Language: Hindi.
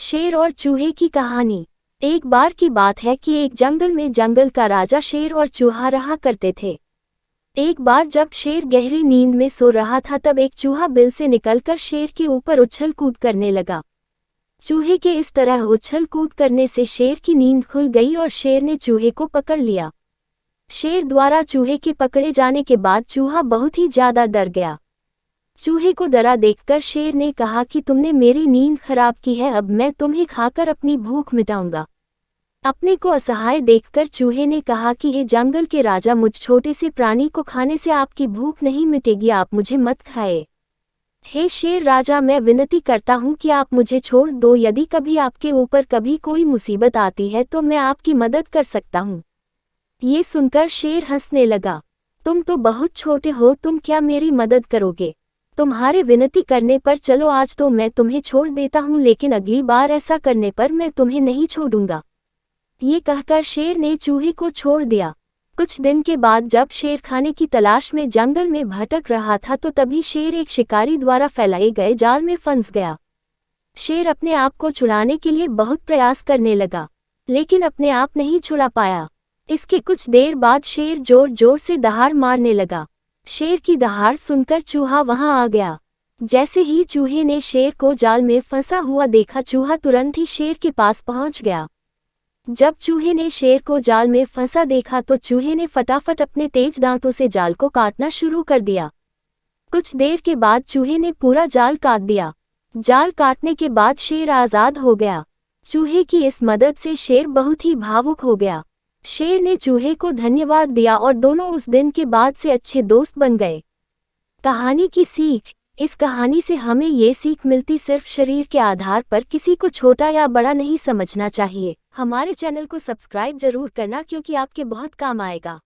शेर और चूहे की कहानी। एक बार की बात है कि एक जंगल में जंगल का राजा शेर और चूहा रहा करते थे। एक बार जब शेर गहरी नींद में सो रहा था तब एक चूहा बिल से निकलकर शेर के ऊपर उछल कूद करने लगा। चूहे के इस तरह उछल कूद करने से शेर की नींद खुल गई और शेर ने चूहे को पकड़ लिया। शेर द्वारा चूहे के पकड़े जाने के बाद चूहा बहुत ही ज्यादा डर गया। चूहे को डरा देखकर शेर ने कहा कि तुमने मेरी नींद खराब की है, अब मैं तुम्हें खाकर अपनी भूख मिटाऊंगा। अपने को असहाय देखकर चूहे ने कहा कि हे जंगल के राजा, मुझ छोटे से प्राणी को खाने से आपकी भूख नहीं मिटेगी, आप मुझे मत खाए। हे शेर राजा, मैं विनती करता हूँ कि आप मुझे छोड़ दो, यदि कभी आपके ऊपर कभी कोई मुसीबत आती है तो मैं आपकी मदद कर सकता हूँ। ये सुनकर शेर हंसने लगा। तुम तो बहुत छोटे हो, तुम क्या मेरी मदद करोगे? तुम्हारे विनती करने पर चलो आज तो मैं तुम्हें छोड़ देता हूँ, लेकिन अगली बार ऐसा करने पर मैं तुम्हें नहीं छोड़ूंगा। ये कहकर शेर ने चूहे को छोड़ दिया। कुछ दिन के बाद जब शेर खाने की तलाश में जंगल में भटक रहा था तो तभी शेर एक शिकारी द्वारा फैलाए गए जाल में फंस गया। शेर अपने आप को छुड़ाने के लिए बहुत प्रयास करने लगा, लेकिन अपने आप नहीं छुड़ा पाया। इसके कुछ देर बाद शेर जोर जोर से दहाड़ मारने लगा। शेर की दहाड़ सुनकर चूहा वहां आ गया। जैसे ही चूहे ने शेर को जाल में फंसा हुआ देखा, चूहा तुरंत ही शेर के पास पहुंच गया। जब चूहे ने शेर को जाल में फंसा देखा तो चूहे ने फटाफट अपने तेज दांतों से जाल को काटना शुरू कर दिया। कुछ देर के बाद चूहे ने पूरा जाल काट दिया। जाल काटने के बाद शेर आजाद हो गया। चूहे की इस मदद से शेर बहुत ही भावुक हो गया। शेर ने चूहे को धन्यवाद दिया और दोनों उस दिन के बाद से अच्छे दोस्त बन गए। कहानी की सीख। इस कहानी से हमें ये सीख मिलती, सिर्फ शरीर के आधार पर किसी को छोटा या बड़ा नहीं समझना चाहिए। हमारे चैनल को सब्सक्राइब जरूर करना क्योंकि आपके बहुत काम आएगा।